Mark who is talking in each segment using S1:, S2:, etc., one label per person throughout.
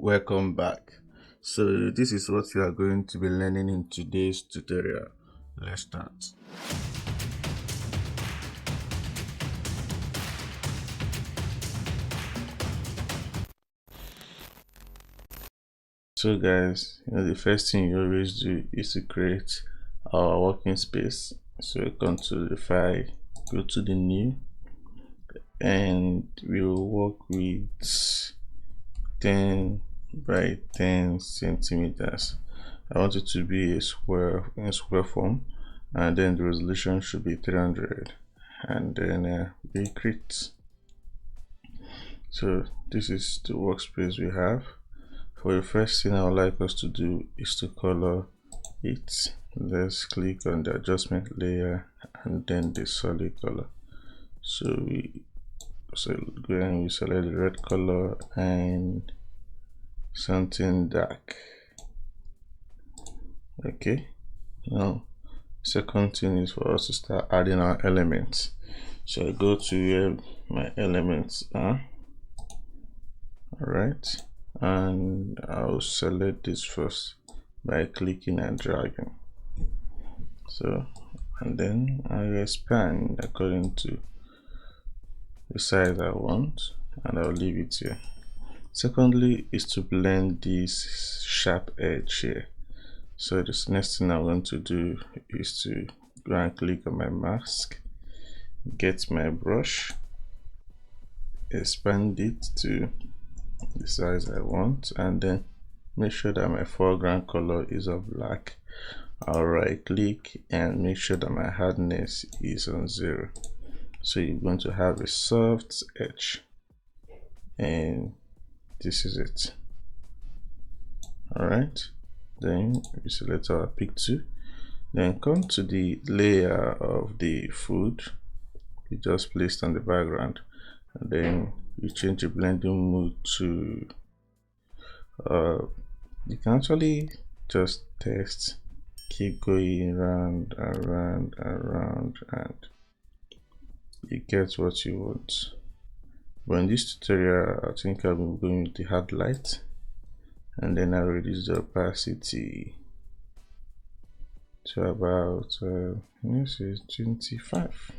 S1: Welcome back. So this is what we are going to be learning in today's tutorial. Let's start. So guys, the first thing you always do is to create our working space. So come to the file, go to the new, and we'll work with 10 by 10 centimeters. I want it to be a square in square form, and then the resolution should be 300, and then we create. So this is the workspace we have. For the first thing I would like us to do is to color it. Let's click on the adjustment layer and then the solid color. So go and we select the red color and something dark. Okay, now second thing is for us to start adding our elements. So I go to where my elements are. Alright, and I'll select this first by clicking and dragging. So, and then I expand according to the size I want, and I'll leave it here. Secondly is to blend this sharp edge here. So this next thing I'm going to do is to go and click on my mask, get my brush, expand it to the size I want, and then make sure that my foreground color is of black. I'll right click and make sure that my hardness is on 0. So you're going to have a soft edge, and this is it. Alright, then we select our pick 2, then come to the layer of the food we just placed on the background, and then you change the blending mode to you can actually just test, keep going round and round and round, and you get what you want. But in this tutorial I think I'll be going with the hard light, and then I reduce the opacity to about let's say 25.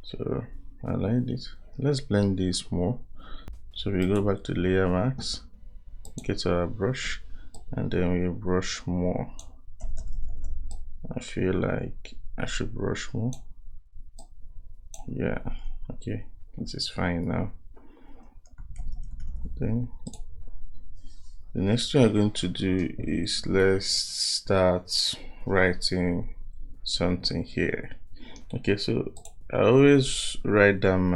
S1: So I like this. Let's blend this more. So we go back to layer max, get our brush, and then we brush more. I feel like I should brush more. Yeah, okay, this is fine now. Then the next thing I'm going to do is let's start writing something here. Okay, so I always write down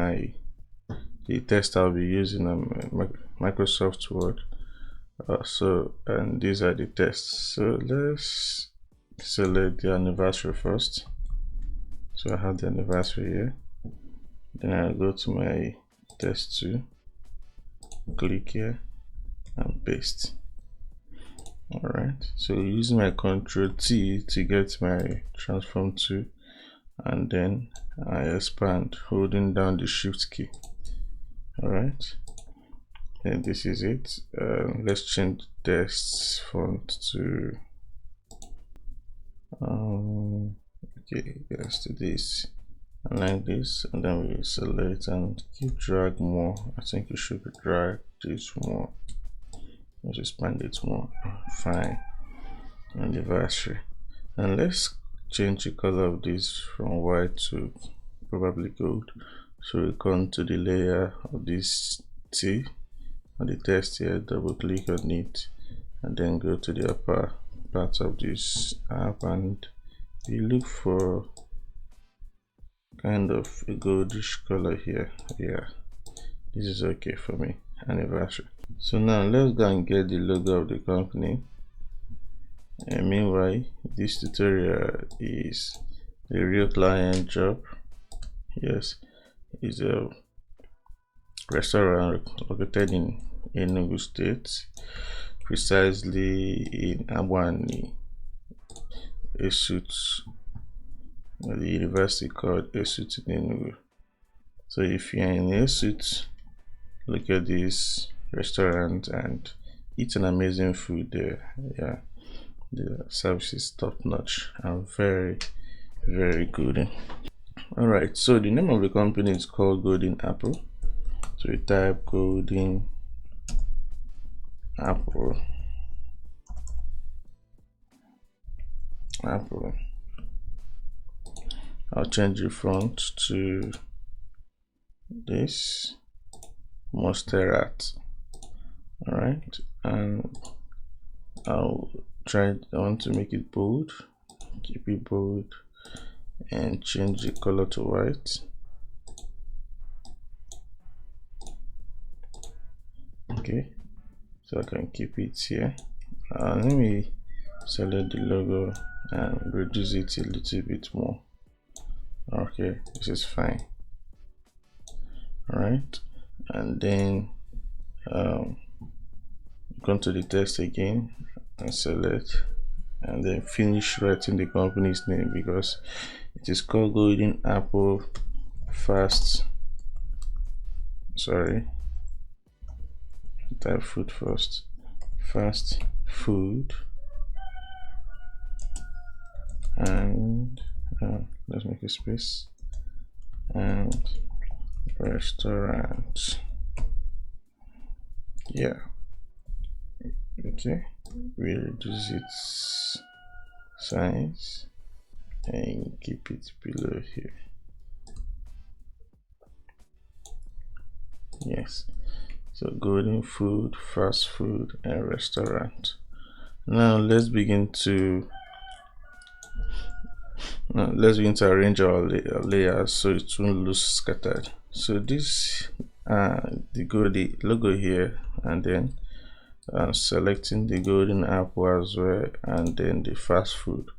S1: the text I'll be using on Microsoft Word. And these are the tests. So let's select the anniversary first. So I have the anniversary here. Then I'll go to my test 2, click here and paste. Alright, so using my Ctrl T to get my transform to, and then I expand holding down the shift key. Alright, and this is it. Let's change the text font to okay, let's do this and like this, and then we select and keep drag more. I think you should drag this more. Let's expand it more. Fine. Anniversary, and let's change the color of this from white to probably gold. So we come to the layer of this T on the text here, double click on it, and then go to the upper part of this app, and we look for kind of a goldish color here. Yeah, this is okay for me. Anniversary. So now let's go and get the logo of the company. And meanwhile, this tutorial is a real client job. Yes, it's a restaurant located in Enugu State, precisely in Abwani, Esut, the university called Esut in Enugu. So if you're in Esut, look at this restaurant and eat an amazing food there. Yeah, the service is top notch and very, very good. All right, so the name of the company is called Golden Apple. So we type Golden Apple. Apple. I'll change the font to this Mustard. All right, and I want to make it bold, keep it bold, and change the color to white. Okay, so I can keep it here. Let me select the logo and reduce it a little bit more. Okay, this is fine. All right, and then come to the text again and select, and then finish writing the company's name because it is called Golden Apple Fast. Sorry, type food first. Fast food, and let's make a space, and restaurant. Yeah. Okay, we reduce its size and keep it below here. Yes, so golden food, fast food, and restaurant. Now let's begin to arrange our layers so it won't look scattered. So this the logo here, and then selecting the golden apple as well, and then the fast food.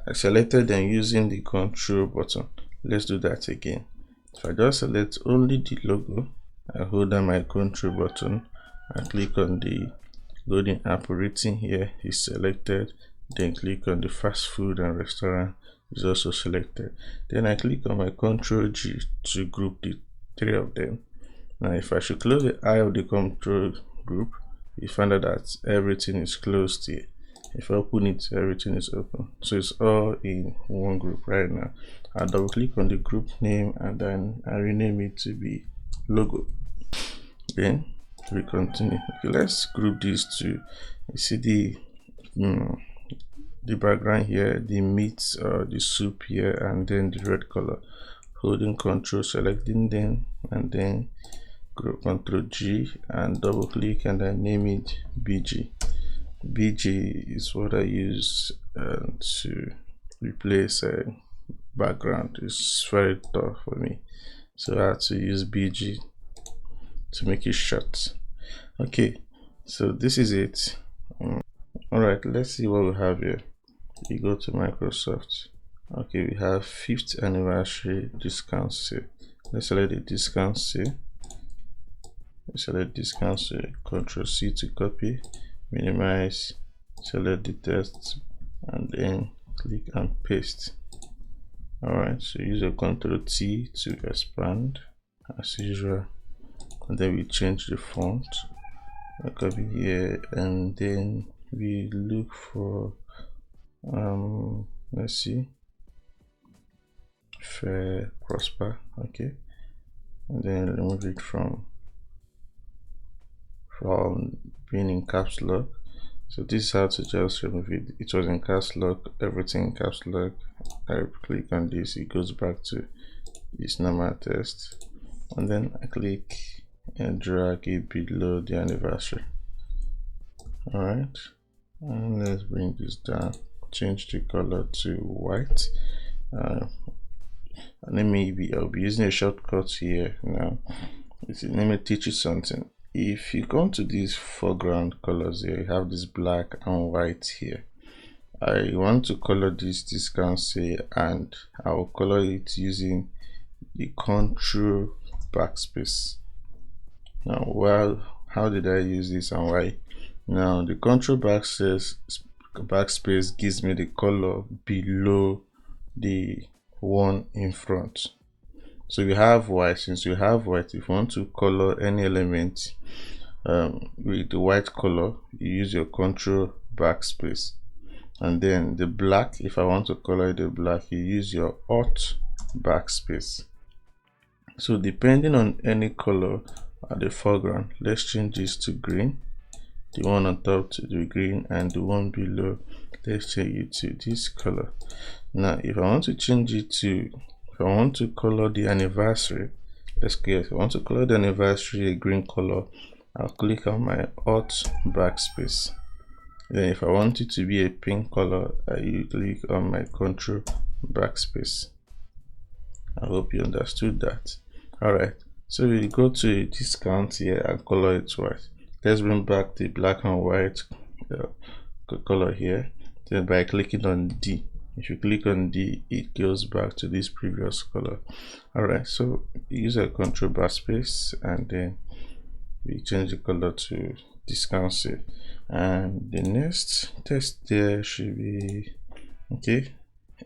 S1: I selected them using the control button. Let's do that again. So I just select only the logo, I hold down my control button, I click on the golden apple written here is selected, then click on the fast food and restaurant is also selected. Then I click on my control G to group the three of them. Now if I should close the eye of the control group, you find out that everything is closed here. If I open it, everything is open, so it's all in one group right now. I double click on the group name and then I rename it to be logo. Then we continue. Okay, let's group these two. You see the background here, the meat or the soup here, and then the red color. Holding control, selecting them, and then Control G and double click and then name it BG. BG is what I use to replace a background. It's very tough for me, so I had to use BG to make it short. Okay, so this is it. All right, let's see what we have here. You go to Microsoft. Okay, we have 5th anniversary discount sale. Let's select the discount sale. Select discount sale, Ctrl C to copy, minimize, select the text, and then click and paste. Alright, so use a Ctrl T to expand as usual, and then we change the font. I copy here, and then we look for let's see, fair prosper. Okay, and then remove it from being in caps lock. So this is how to just remove it. It was in caps lock, everything in caps lock. I click on this, it goes back to its normal text, and then I click and drag it below the anniversary. All right, and let's bring this down, change the color to white. And I'll be using a shortcut here now. Let me teach you something. If you come to these foreground colors here, you have this black and white here. I want to color this discount sale, and I will color it using the control backspace. Now, well, how did I use this and why? Now the control backspace gives me the color below the one in front. So we have white. Since we have white, if you want to color any element with the white color, you use your control backspace, and then the black, if I want to color the black, you use your alt backspace. So depending on any color at the foreground, let's change this to green, the one on top to the green, and the one below, let's change it to this color. Now if I want to change it to, if I want to color the anniversary, let's get, if I want to color the anniversary a green color, I'll click on my alt backspace. Then if I want it to be a pink color, I click on my control backspace. I hope you understood that. Alright, so we go to discount here and color it white. Let's bring back the black and white color here. Then by clicking on D, if you click on D, it goes back to this previous color. Alright, so use a control backspace and then we change the color to discount here. And the next test there should be okay,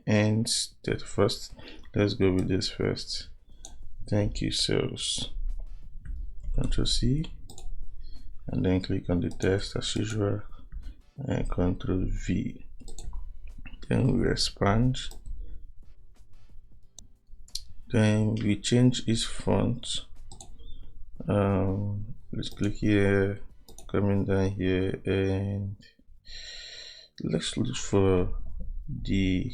S1: and 31st. Let's go with this first. Thank you sales. Control C and then click on the test as usual and Control V. Then we expand. Then we change its font. Let's click here, coming down here, and let's look for the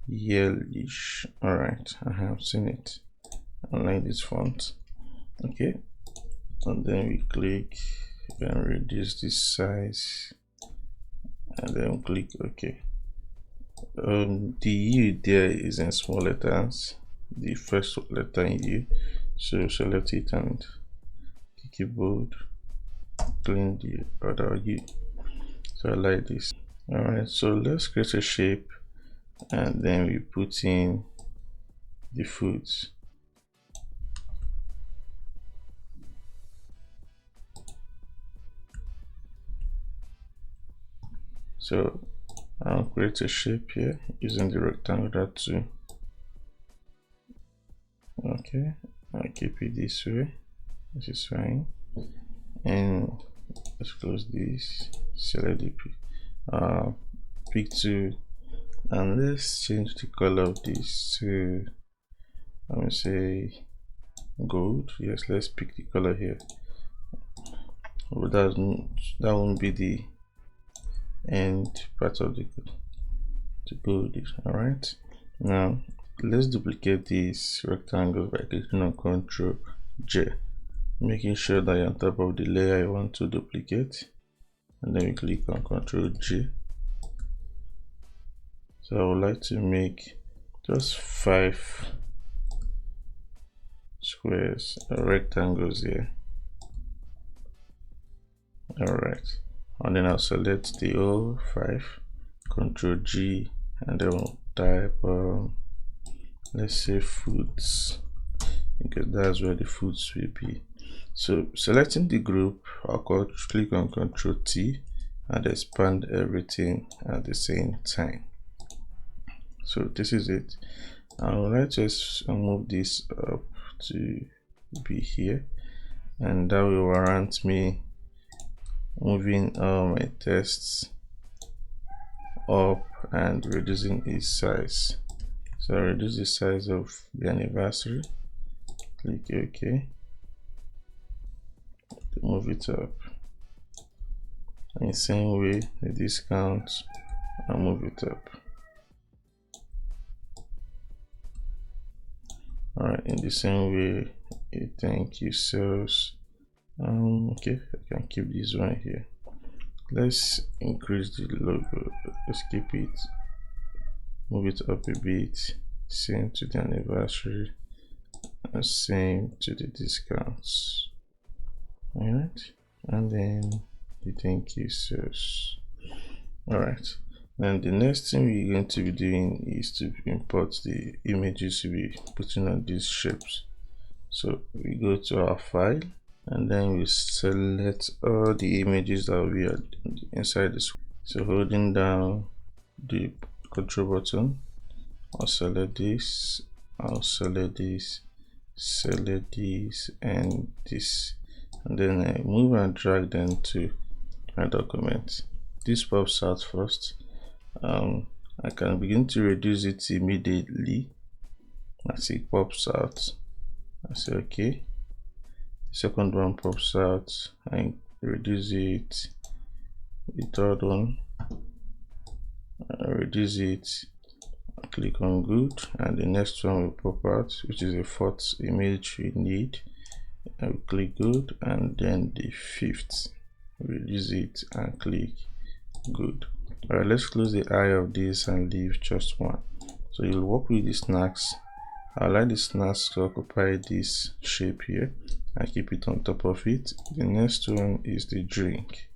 S1: yellowish. All right, I have seen it. I like this font. Okay, and then we click and reduce this size, and then click OK. The U there is in small letters, the first letter in U, so select it and click it bold, clean the other U. So I like this. All right, so let's create a shape and then we put in the foods. So I'll create a shape here using the rectangular tool. Okay, I'll keep it this way. This is fine. And let's close this. Select the pick tool, and let's change the color of this to, let me say, gold. Yes, let's pick the color here. But that won't be the end part of the gold. All right, now let's duplicate this rectangle by clicking on Ctrl J, making sure that you're on top of the layer you want to duplicate, and then we click on Ctrl J. So I would like to make just 5 squares, rectangles here. All right, and then I'll select the whole 5, Ctrl G, and then we'll type let's say foods, because that's where the foods will be. So selecting the group, I'll click on Ctrl T and expand everything at the same time. So this is it. I would like to move this up to be here, and that will warrant me moving my tests up and reducing its size. So I reduce the size of the anniversary, click OK to move it up. In the same way, the discount, I'll move it up. Alright, in the same way, thank you sales. Okay, I can keep this one here. Let's increase the logo. Let's keep it, move it up a bit. Same to the anniversary, and same to the discounts. Alright, and then the thank you sales. Alright, then the next thing we're going to be doing is to import the images we'll be putting on these shapes. So we go to our file, and then we select all the images that we are inside this. So holding down the control button, I'll select this, I'll select this, select this, and this, and then I move and drag them to my document. This pops out first. I can begin to reduce it immediately as it pops out. I say okay. The second one pops out, I reduce it. The third one, I reduce it, click on good, and the next one will pop out, which is the fourth image we need. I will click good, and then the fifth, reduce it and click good. Alright, let's close the eye of this and leave just one. So you'll work with the snacks. I like the snacks to occupy this shape here and keep it on top of it. The next one is the drink.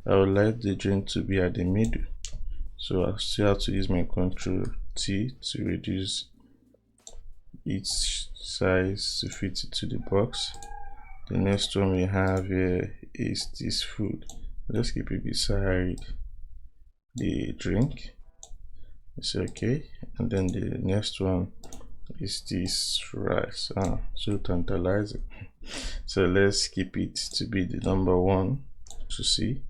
S1: I would like the drink to be at the middle, so I still have to use my Ctrl T to reduce its size to fit it to the box. The next one we have here is this food. Let's keep it beside the drink. It's okay. And then the next one is this rice. So tantalizing. So let's keep it to be the number one to see.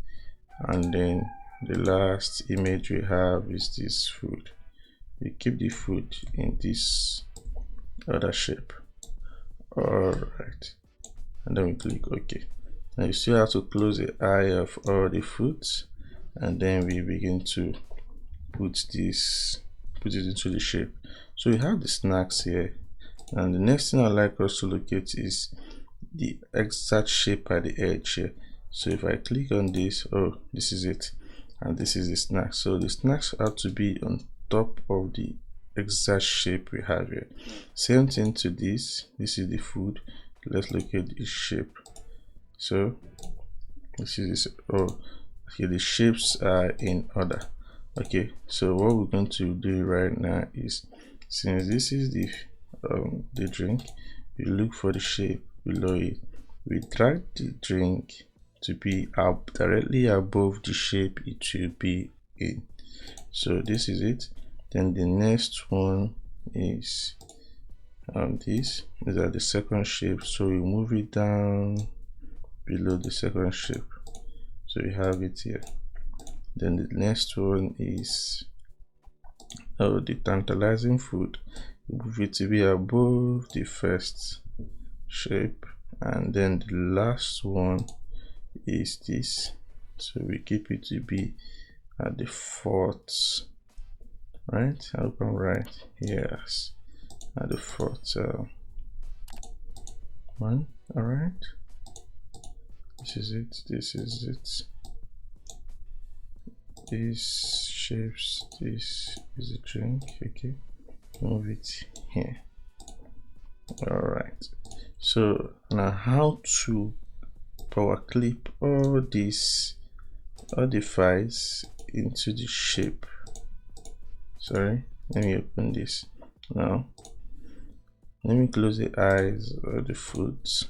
S1: And then the last image we have is this food. We keep the food in this other shape. Alright, and then we click OK. Now you still have to close the eye of all the foods, and then we begin to put it into the shape. So we have the snacks here, and the next thing I'd like us to look at is the exact shape at the edge here. So if I click on this, oh, this is it, and this is the snack. So the snacks have to be on top of the exact shape we have here. Same thing to this. This is the food. Let's look at the shape. So this is this. Oh, okay, the shapes are in order. Okay, so what we're going to do right now is, since this is the drink, we look for the shape below it. We drag the drink to be up directly above the shape it will be in. So this is it. Then the next one is these are the second shape, so we move it down below the second shape, so we have it here. Then the next one is the tantalizing food. We move it to be above the first shape, and then the last one is this, so we keep it to be at the fourth, right? I hope I'm right. Yes, at the fourth one. All right, this is it. This is it. These shapes. This is a drink. Okay, move it here. All right. So now, how to power clip all the files into the shape. Sorry, let me open this now. Let me close the eyes of the foods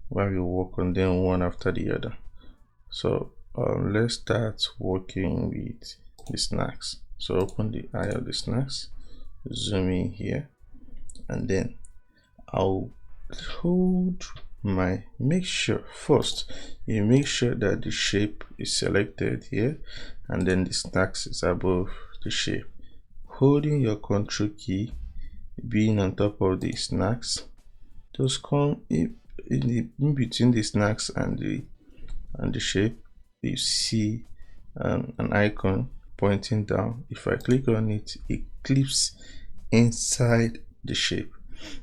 S1: while we work on them one after the other. So let's start working with the snacks. So open the eye of the snacks, zoom in here, and then I'll hold my, make sure first you make sure that the shape is selected here, and then the snacks is above the shape. Holding your Ctrl key, being on top of the snacks, just come in between the snacks and the shape. You see an icon pointing down. If I click on it, it clips inside the shape.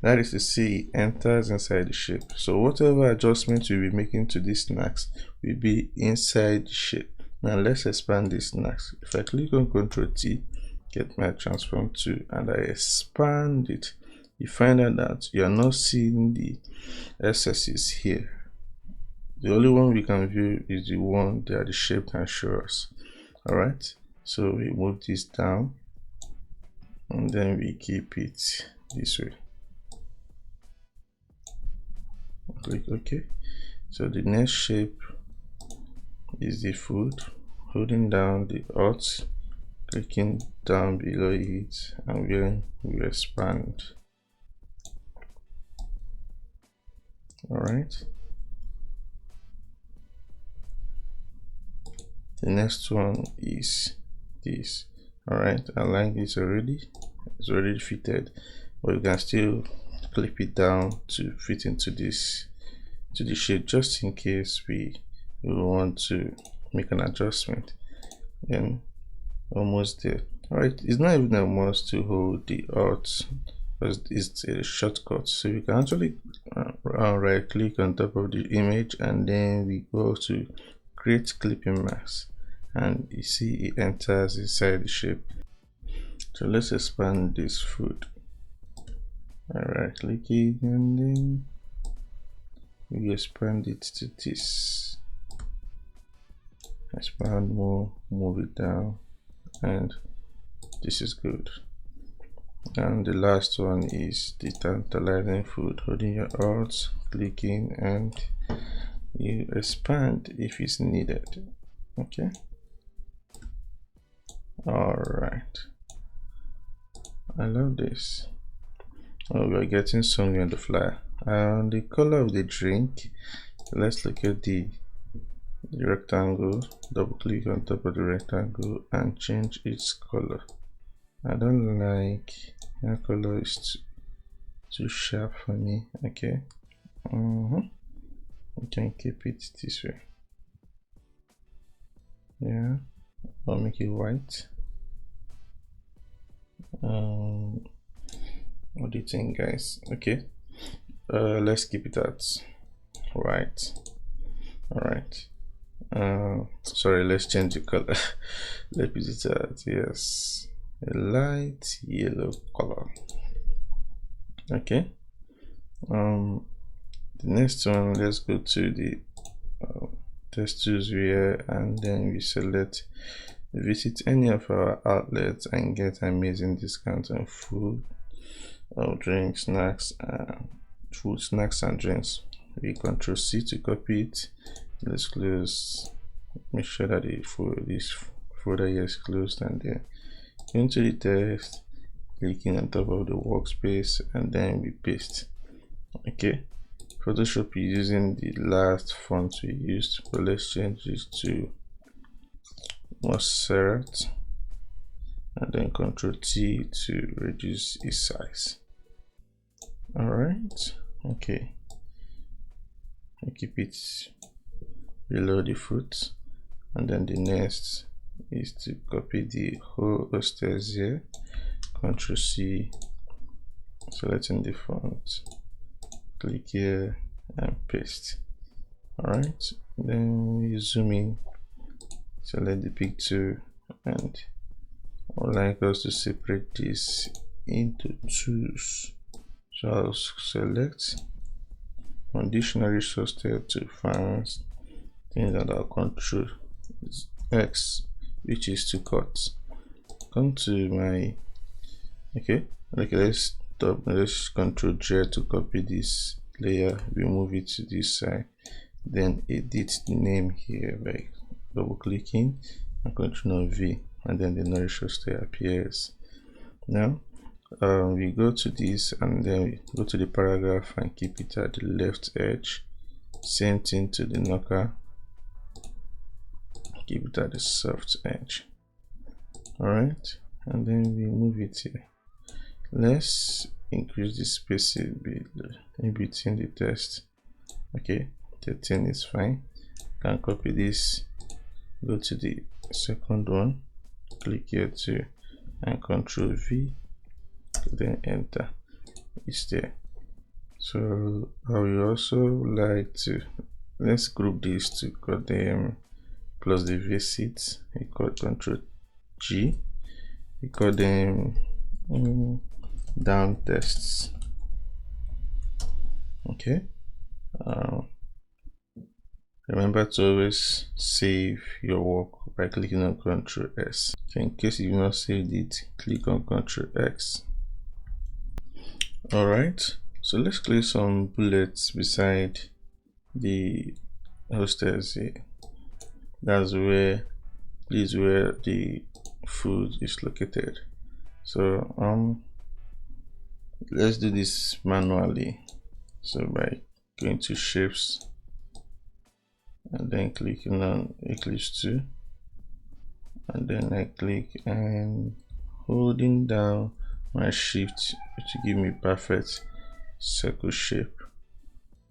S1: That is to say, it enters inside the shape. So whatever adjustments we'll be making to these snacks will be inside the shape. Now let's expand these snacks. If I click on Ctrl T, get my transform to, and I expand it, you find out that you are not seeing the SS's here. The only one we can view is the one that the shape can show us. All right, so we move this down, and then we keep it this way. Click OK. So the next shape is the food. Holding down the Alt, clicking down below it, and then we expand. All right. The next one is this. All right, I like this already. It's already fitted, but you can still clip it down to fit into this, to the shape, just in case we want to make an adjustment. Then almost there. All right, it's not even a must to hold the alt, because it's a shortcut. So you can actually right click on top of the image, and then we go to create clipping mask, and you see it enters inside the shape. So let's expand this food. I right click it, and then we expand it to this. Expand more, move it down, and this is good. And the last one is the tantalizing food. Holding your alt, clicking, and you expand if it's needed. Okay. All right. I love this. Oh, we're getting something on the flyer. And the color of the drink. Let's look at the rectangle. Double click on top of the rectangle and change its color. I don't like that color, is too sharp for me. Okay. We can keep it this way. Yeah. I'll make it white. What do you think, guys? Okay. Let's keep it at white. All right. Sorry, let's change the color. Let's put it at, yes, a light yellow color. Okay. The next one, let's go to the test tools here, and then we select visit any of our outlets and get amazing discounts on food, drinks, snacks, food, snacks, and drinks. We Control C to copy it. Let's close. Make sure that this folder here is closed, and then into the text, clicking on top of the workspace, and then we paste. Okay. Photoshop is using the last font we used, but let's change this to Montserrat, and then Control T to reduce its size. All right. Okay. I keep it below the foot, and then the next is to copy the whole hostess here. Control C, selecting the font, click here and paste. All right, then we zoom in, select the picture, and I would like us to separate this into twos. So I'll select from dictionary source to fans, things that I'll Control X, which is to cut. Come to my let's Control J to copy this layer, we move it to this side, then edit the name here by double clicking and Control V, and then the nourish roster appears. Now we go to this, and then we go to the paragraph and keep it at the left edge. Same thing to the knocker, keep it at the soft edge. All right, and then we move it here. Let's increase the spacing in between the text. Okay, 13 is fine. Can copy this, go to the second one, click here too, and Control V, then enter. It's there. So I will also like to, let's group these to cut them plus the visits. We cut Control G, we call them down tests. Okay. Remember to always save your work by clicking on Control S. So in case you've not saved it, click on Control X. Alright, so let's click some bullets beside the hostess here. That's where the food is located. So let's do this manually. So by go into shapes and then clicking on Eclipse 2, and then I click and holding down my shift to give me perfect circle shape.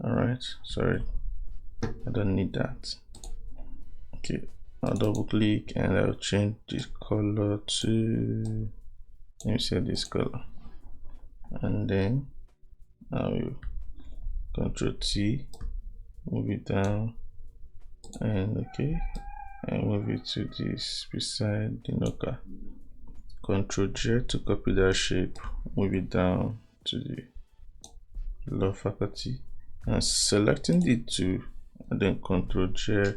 S1: Alright, sorry, I don't need that. Okay, I'll double click and I'll change this color to, let me set this color, and then I will Control T, move it down, and okay, and move it to this beside the knocker. Control J to copy that shape, move it down to the low faculty, and selecting the two, and then Control J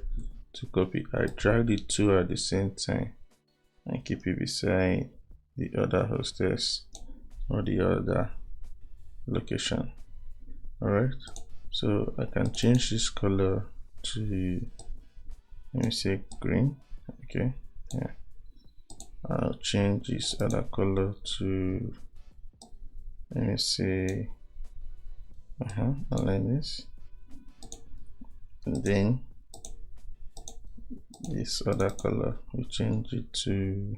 S1: to copy. I drag the two at the same time and keep it beside the other hostess or the other location. Alright, so I can change this color to, let me say, green. Okay, yeah, I'll change this other color to, let me say, like this, and then this other color we change it to,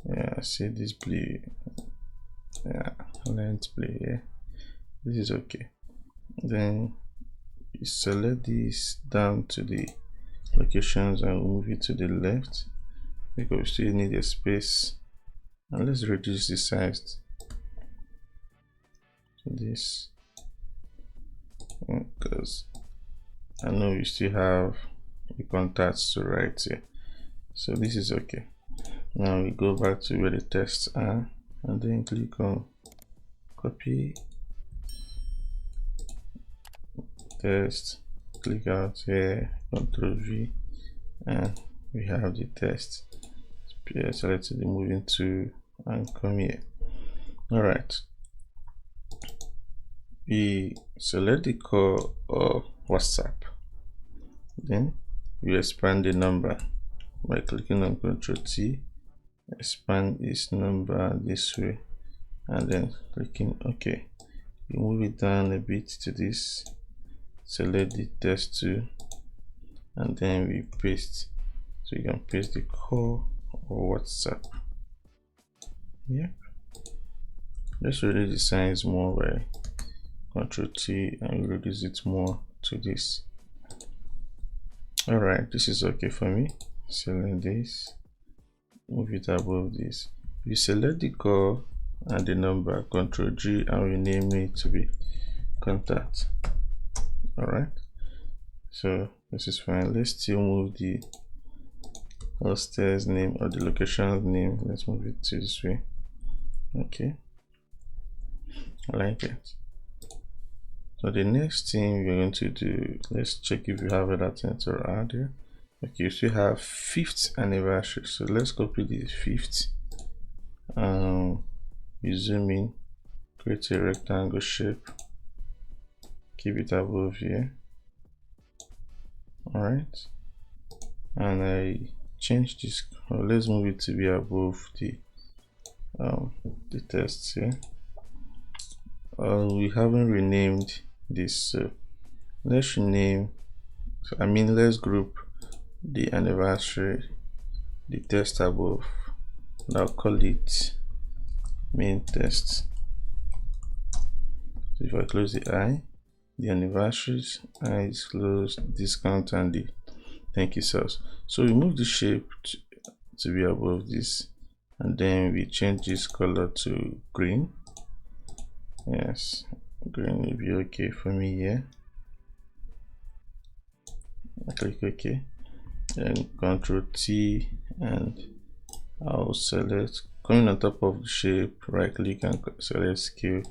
S1: yeah, see this blue, yeah, length blue. Yeah, this is okay. Then you select this down to the locations and move it to the left because we still need a space, and let's reduce the size to this because I know we still have the contacts to write here, so this is okay. Now we go back to where the tests are and then click on copy test, click out here, Ctrl V, and we have the test. Select the moving to and come here. Alright, we select the call of WhatsApp, then we expand the number by clicking on Ctrl T, expand this number this way, and then clicking OK. You move it down a bit to this, select the test 2, and then we paste. So you can paste the call or WhatsApp. Yep. Let's reduce the size more by Ctrl T and reduce it more to this. Alright, this is okay for me. Select this, move it above this. We select the call and the number, Ctrl G, and rename it to be contact. Alright, so this is fine. Let's still move the hostess name or the location name. Let's move it to this way. Okay, I like it. So the next thing we're going to do, let's check if you have other things to add here. Okay, you still have 5th anniversary, so let's copy the 5th. You zoom in, create a rectangle shape, keep it above here. Alright, and I change this, let's move it to be above the text here. We haven't renamed this, so let's rename, let's group the anniversary, the text above, and I'll call it main text. So if I close the I, the anniversaries, I is closed, discount, and the thank you cells. So we move the shape to be above this, and then we change this color to green. Yes, green will be okay for me here. I click OK, then Ctrl T, and I'll select, coming on top of the shape, right click and select scale.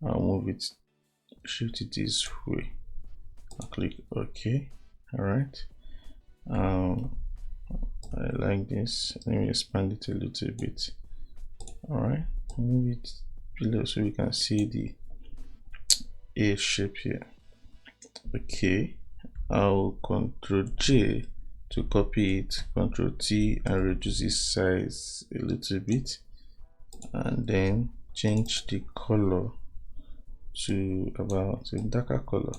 S1: I'll move it, shift it this way. I'll click OK. Alright, I like this. Let me expand it a little bit. Alright, move it below so we can see the A shape here. Okay, I'll Ctrl J to copy it, Ctrl T, and reduce its size a little bit, and then change the color to about a darker color,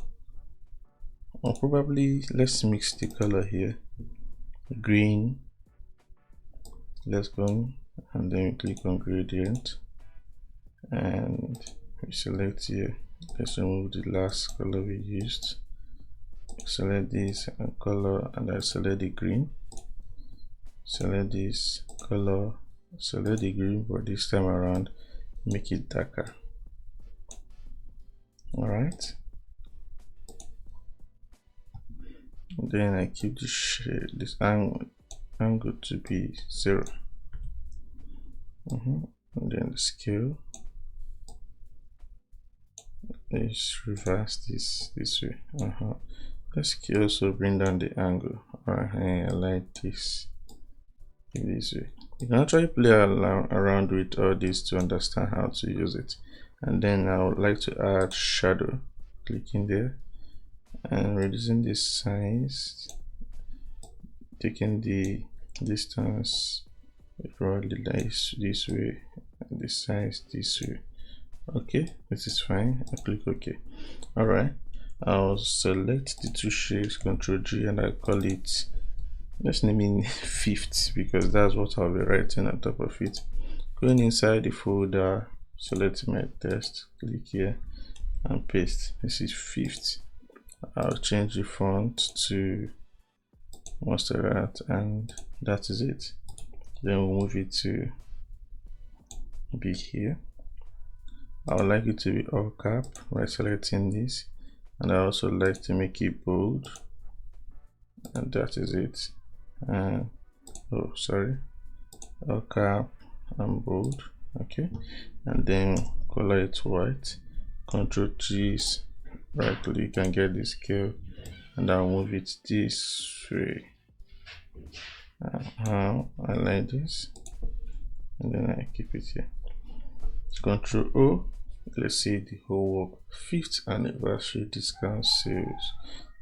S1: or probably let's mix the color here, green. Let's go and then click on gradient and we select here. Let's remove the last color we used. Select this and color, and I select the green. Select this color, select the green, but this time around make it darker. All right, and then I keep the shade, this angle to be 0. And then the scale, let's reverse this way. Let's also bring down the angle. I like this this way. You can actually play around with all this to understand how to use it. And then I would like to add shadow. Clicking there and reducing the size, taking the distance broadly this way, and the size this way. Okay, this is fine. I click OK. All right, I'll select the two shades, Ctrl G, and I call it, let's name it fifth, because that's what I'll be writing on top of it. Going inside the folder, select my text, click here and paste. This is fifth. I'll change the font to Monsterrat, and that is it. Then we'll move it to be here. I would like it to be all cap by selecting this, and I also like to make it bold, and that is it. And oh, sorry, all cap and bold. Okay, and then color it white. Ctrl G, right click and get the scale, and I'll move it this way. I like this, and then I keep it here. Ctrl O. Let's see the whole work. 5th anniversary discount sales.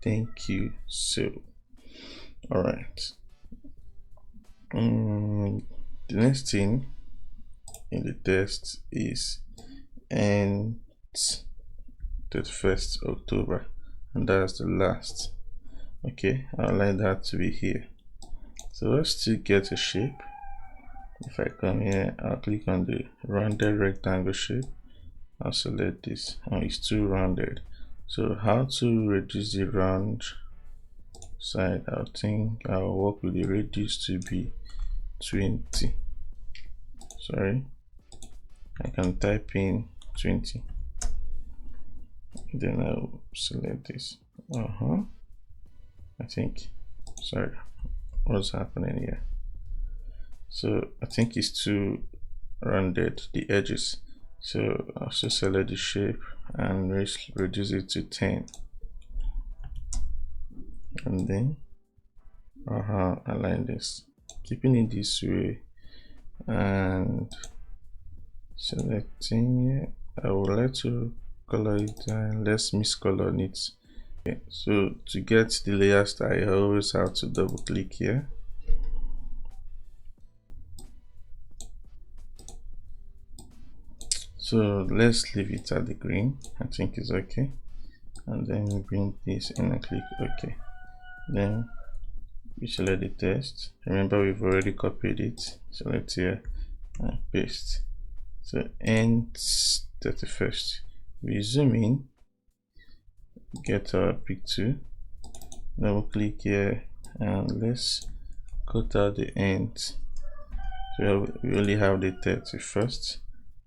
S1: Thank you so. All right. The next thing in the test is end 31st October, and that's the last. Okay, I'd like that to be here. So let's still get a shape. If I come here, I'll click on the rounded rectangle shape. I'll select this. It's too rounded. So how to reduce the round side? I think I'll work with the radius to be 20. Sorry, I can type in 20. Then I'll select this. I think, sorry, what's happening here? So I think it's too rounded, the edges. So I'll just select the shape and reduce it to 10. And then align this, keeping it this way, and selecting here. I would like to color it, and let's miscolor it. Okay, so to get the layer style, I always have to double click here. So let's leave it at the green. I think it's okay. And then we bring this in and click OK. Then we select the text. Remember, we've already copied it. Select here and paste. So end 31st. We zoom in, get our pick 2. Double click here and let's cut out the end. So we only have the 31st.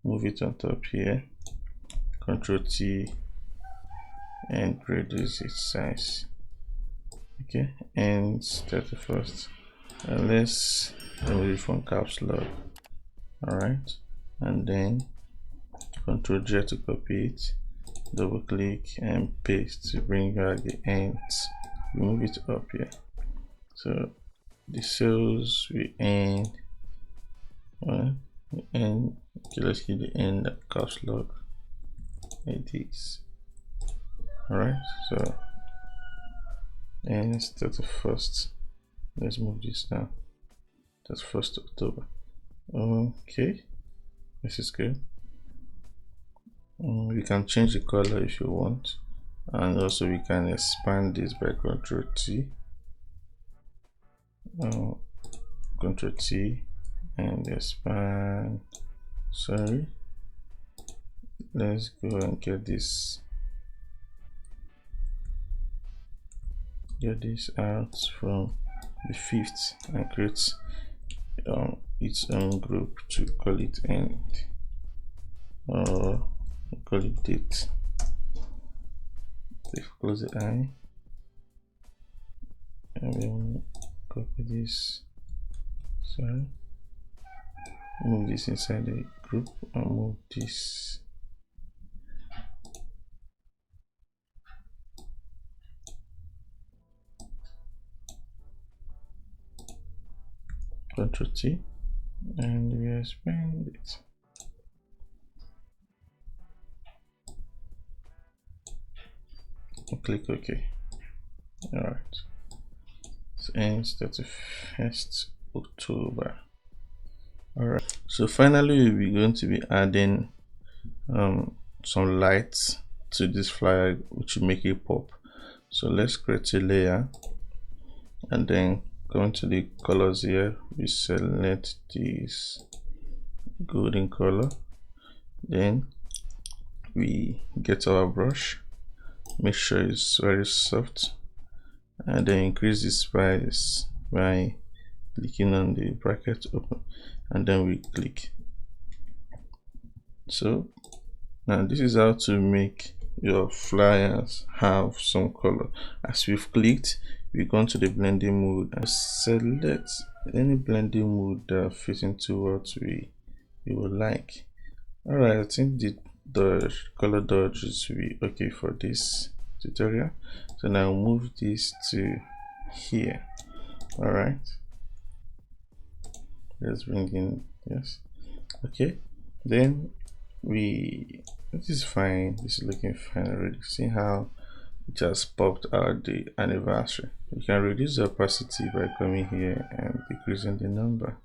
S1: Move it on top here, Ctrl T, and reduce its size. Okay, and 31st. And let's remove it from caps lock. All right, and then Ctrl J to copy it, double click and paste to bring back the ends. We move it up here. So the cells we end. And okay, let's keep the end at caps lock like this. Alright, so and it's 31st. Let's move this down. That's 1st October. Okay, this is good. We can change the color if you want, and also we can expand this by Ctrl T, Ctrl T, and expand. Sorry, let's go and get this out from the fifth and create its own group to call it end, or call it date. So close the eye and then copy this. Sorry, move this inside the group and move this. Ctrl T, and we expand it. Click OK. Alright. It ends 31st October. Alright. So finally we're going to be adding some lights to this flyer, which will make it pop. So let's create a layer and then go into the colors here. We select this golden color, then we get our brush, make sure it's very soft, and then increase the size by clicking on the bracket open, and then we click. So now this is how to make your flyers have some color. As we've clicked, we go to the blending mode and select any blending mode that fits into what we would like. Alright, I think the color dodges will be okay for this tutorial. So now move this to here. Alright, let's bring in, yes, okay, then this is fine, this is looking fine already. See how it has popped out the anniversary. You can reduce the opacity by coming here and decreasing the number.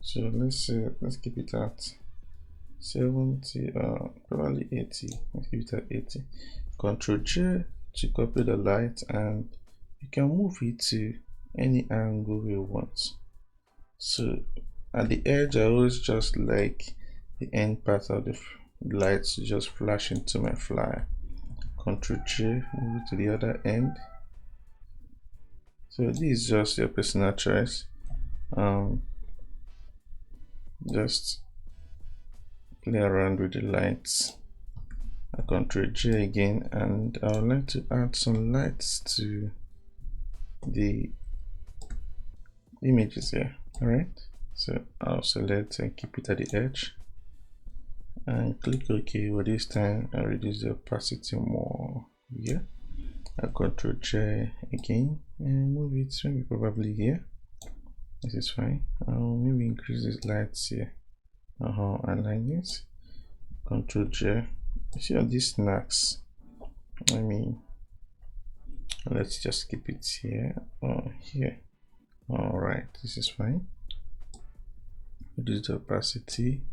S1: So let's keep it at 70, probably 80. Let's keep it at 80. Ctrl J to copy the light, and you can move it to any angle you want. So at the edge, I always just like the end part of the lights to just flash into my flyer. Ctrl J, move it to the other end. So this is just your personal choice. Just play around with the lights. Ctrl J again, and I would like to add some lights to the images here. Alright, so I'll select and keep it at the edge and click OK. But this time I reduce the opacity more here. I'll Ctrl J again and move it maybe probably here. This is fine. I'll maybe increase these lights here. I like this. Ctrl J. You see all these snacks? I mean, let's just keep it here or here. Alright, this is fine. Reduce the opacity.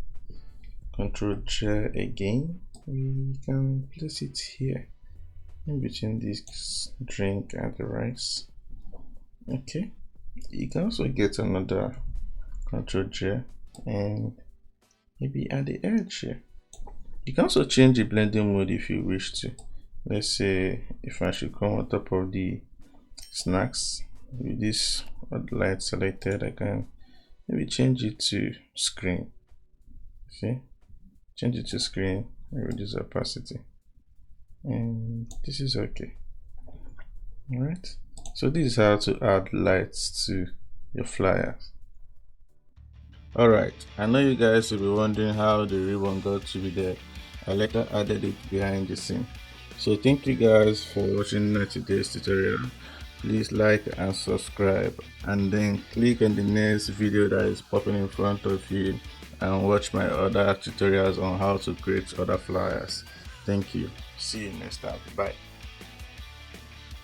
S1: Ctrl J again. We can place it here in between this drink and the rice. Okay. You can also get another Ctrl J and maybe at the edge here. You can also change the blending mode if you wish to. Let's say if I should come on top of the snacks with this light selected, I can maybe change it to screen. See, change it to screen and reduce the opacity, and this is okay. All right, so this is how to add lights to your flyers. Alright, I know you guys will be wondering how the ribbon got to be there. I later added it behind the scene. So thank you guys for watching today's tutorial. Please like and subscribe, and then click on the next video that is popping in front of you and watch my other tutorials on how to create other flyers. Thank you. See you next time. Bye.